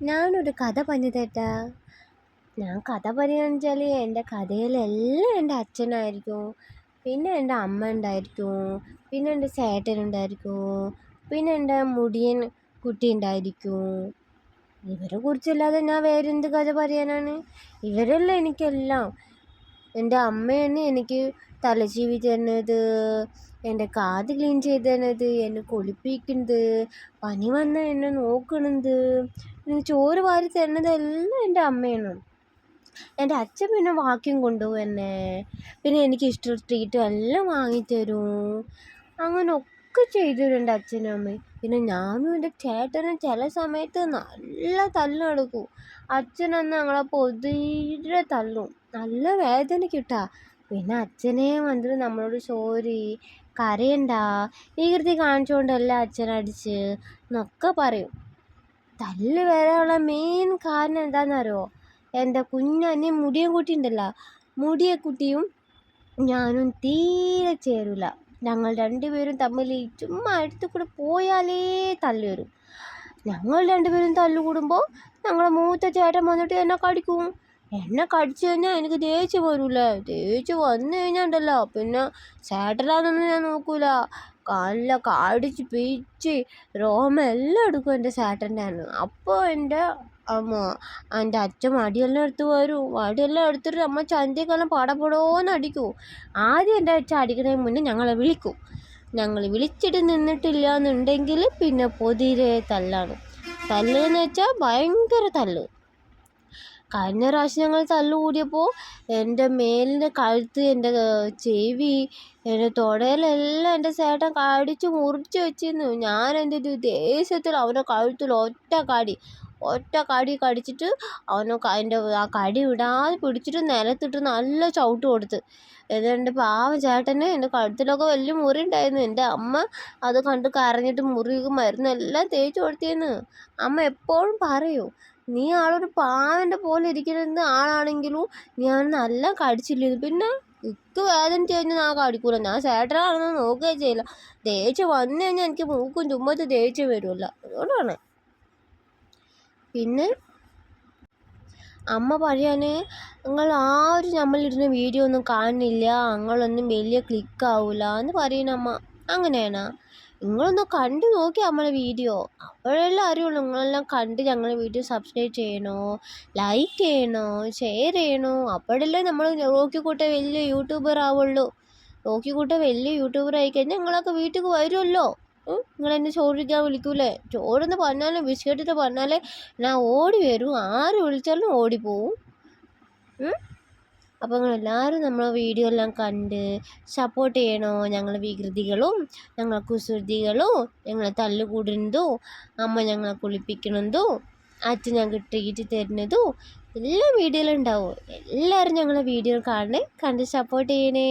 ഞാനൊരു കഥ പറഞ്ഞതേട്ടാ. ഞാൻ കഥ പറയുകയെന്ന് വെച്ചാൽ എൻ്റെ കഥയിലെല്ലാം എൻ്റെ അച്ഛനായിരിക്കും, പിന്നെ എൻ്റെ അമ്മ ഉണ്ടായിരിക്കും, പിന്നെ എൻ്റെ ചേട്ടനുണ്ടായിരിക്കും, പിന്നെ എൻ്റെ മുടിയൻ കുട്ടി ഉണ്ടായിരിക്കും. ഇവരെ കുറിച്ചല്ലാതെ ഞാൻ വേറെ എന്ത് കഥ പറയാനാണ്? ഇവരല്ല എനിക്കെല്ലാം. എൻ്റെ അമ്മയാണ് എനിക്ക് തലചീവി തരുന്നത്, എൻ്റെ കാത് ക്ലീൻ ചെയ്ത് തരുന്നത്, എന്നെ കുളിപ്പിക്കുന്നത്, പനി വന്നാൽ എന്നെ നോക്കണത്, എനിക്ക് ചോറ് വാരി തരുന്നതെല്ലാം എൻ്റെ അമ്മയാണ്. എൻ്റെ അച്ഛൻ പിന്നെ വാക്യം കൊണ്ടുപോകും എന്നെ, പിന്നെ എനിക്ക് ഇഷ്ടമുള്ള ട്രീറ്റും എല്ലാം വാങ്ങിത്തരും. അങ്ങനെ ഒക്കെ ചെയ്തു തരും എൻ്റെ അച്ഛനും അമ്മയും. പിന്നെ ഞാനും എൻ്റെ ചേട്ടനും ചില സമയത്ത് നല്ല തല്ല് നടക്കും. അച്ഛനന്ന് ഞങ്ങളെ പൊതിരെ തല്ലും, നല്ല വേദന കിട്ടാ. പിന്നെ അച്ഛനെ വന്നിട്ട് നമ്മളോട് സോറി, കരയണ്ട, വികൃതി കാണിച്ചുകൊണ്ടല്ല അച്ഛൻ അടിച്ച് എന്നൊക്കെ പറയും. തല്ല് വരാനുള്ള മെയിൻ കാരണം എന്താണെന്നറിയോ? എൻ്റെ കുഞ്ഞനി മുടിയൻ കുട്ടി ഉണ്ടല്ലോ, മുടിയക്കുട്ടിയും ഞാനും തീരെ ചേരില്ല. ഞങ്ങൾ രണ്ടുപേരും തമ്മിൽ ചുമ്മാ അടുത്ത് കൂടെ പോയാലേ തല്ല് വരും. ഞങ്ങൾ രണ്ടുപേരും തല്ല് കൂടുമ്പോൾ ഞങ്ങളെ മൂത്ത ചേട്ടൻ വന്നിട്ട് എന്നെ കടിക്കും. എന്നെ കടിച്ചു കഴിഞ്ഞാൽ എനിക്ക് ദേഷ്യം വരില്ല. ദേഷ്യം വന്നു കഴിഞ്ഞാൽ ഉണ്ടല്ലോ പിന്നെ ചേട്ടനാണെന്നൊന്നും ഞാൻ നോക്കൂല, നല്ല കടിച്ച് പിച്ച് രോമെല്ലാം എടുക്കും എൻ്റെ ചേട്ടൻ്റെ ആണ്. അപ്പോൾ എൻ്റെ അച്ഛൻ വടിയെല്ലാം എടുത്ത് വരും. വടിയെല്ലാം എടുത്തിട്ട് അമ്മ ചന്തിക്കെല്ലാം പടപടോന്ന് അടിക്കും. ആദ്യം എൻ്റെ അച്ഛൻ അടിക്കുന്നതിന് മുന്നേ ഞങ്ങളെ വിളിക്കും. ഞങ്ങൾ വിളിച്ചിട്ട് നിന്നിട്ടില്ല എന്നുണ്ടെങ്കിൽ പിന്നെ പൊതിരെ തല്ലാണ്. തല്ലെന്ന് വെച്ചാൽ ഭയങ്കര തല്ല്. കഴിഞ്ഞ പ്രാവശ്യം ഞങ്ങൾ തല്ല് കൂടിയപ്പോൾ എൻ്റെ മേലിൻ്റെ കഴുത്ത്, എൻ്റെ ചെവി, എൻ്റെ തുടയിലെല്ലാം എൻ്റെ ചേട്ടൻ കടിച്ച് മുറിച്ച് വെച്ചിരുന്നു. ഞാൻ എന്ത് ചെയ്തു, ദേഷ്യത്തിൽ അവൻ്റെ കഴുത്തിൽ ഒറ്റ കടി കടിച്ചിട്ട് അതിൻ്റെ ആ കടി വിടാതെ പിടിച്ചിട്ട് നിലത്തിട്ട് നല്ല ചവിട്ട് കൊടുത്ത്. എൻ്റെ പാവം ചേട്ടന് എൻ്റെ കഴുത്തിലൊക്കെ വലിയ മുറി ഉണ്ടായിരുന്നു. എൻ്റെ അമ്മ അത് കണ്ട് കരഞ്ഞിട്ട് മുറിക്ക് മരുന്നെല്ലാം തേച്ച് കൊടുത്തിരുന്നു. അമ്മ എപ്പോഴും പറയും, നീ ആളൊരു പാവൻ്റെ പോലെ ഇരിക്കുന്നത് ആളാണെങ്കിലും ഞാൻ നല്ല കടിച്ചില്ലായിരുന്നു. പിന്നെ എനിക്ക് വേദന കഴിഞ്ഞാൽ ഞാൻ കടിക്കൂല, ഞാൻ ചേട്ടനാണെന്ന് നോക്കുകയും ചെയ്യില്ല. ദേഷ്യം വന്നു കഴിഞ്ഞാൽ എനിക്ക് മൂക്കും ചുമ്പത്ത് ദേഷ്യം വരുമല്ലോ, അതുകൊണ്ടാണ്. പിന്നെ അമ്മ പറയാന്, നിങ്ങൾ ആരും നമ്മളിടുന്ന വീഡിയോ ഒന്നും കാണുന്നില്ല, നിങ്ങളൊന്നും വലിയ ക്ലിക്കാവൂല എന്ന് പറയുന്ന അമ്മ. അങ്ങനെയാണ്? നിങ്ങളൊന്ന് കണ്ടു നോക്കി നമ്മളെ വീഡിയോ, അപ്പോഴെല്ലാം അറിയുള്ളൂ. നിങ്ങളെല്ലാം കണ്ട് ഞങ്ങളെ വീഡിയോ സബ്സ്ക്രൈബ് ചെയ്യണോ, ലൈക്ക് ചെയ്യണോ, ഷെയർ ചെയ്യണോ, അപ്പോഴല്ലേ നമ്മൾ റോക്കിക്കൂട്ടെ വലിയ യൂട്യൂബർ ആവുള്ളൂ. റോക്കിക്കൂട്ടെ വലിയ യൂട്യൂബർ ആയിക്കഴിഞ്ഞാൽ നിങ്ങളൊക്കെ വീട്ടിൽ വരുമല്ലോ. നിങ്ങളെന്നെ ചോറിക്കാൻ വിളിക്കൂലേ? ചോറെന്ന് പറഞ്ഞാലും ബിസ്ക്കറ്റ് പറഞ്ഞാലേ ഞാൻ ഓടി വരും, ആര് വിളിച്ചാലും ഓടിപ്പോവും. അപ്പോൾ നിങ്ങളെല്ലാവരും നമ്മളെ വീഡിയോ എല്ലാം കണ്ട് സപ്പോർട്ട് ചെയ്യണോ. ഞങ്ങളെ വികൃതികളും ഞങ്ങളെ കുസൃതികളും ഞങ്ങളെ തല്ലുകൂടുന്നതും അമ്മ ഞങ്ങളെ കുളിപ്പിക്കുന്നതും അച്ഛൻ ഞങ്ങൾക്ക് ട്രീറ്റ് തരുന്നതും എല്ലാം വീഡിയോയിലുണ്ടാവും. എല്ലാവരും ഞങ്ങളെ വീഡിയോ കാണണേ, കണ്ട് സപ്പോർട്ട് ചെയ്യണേ.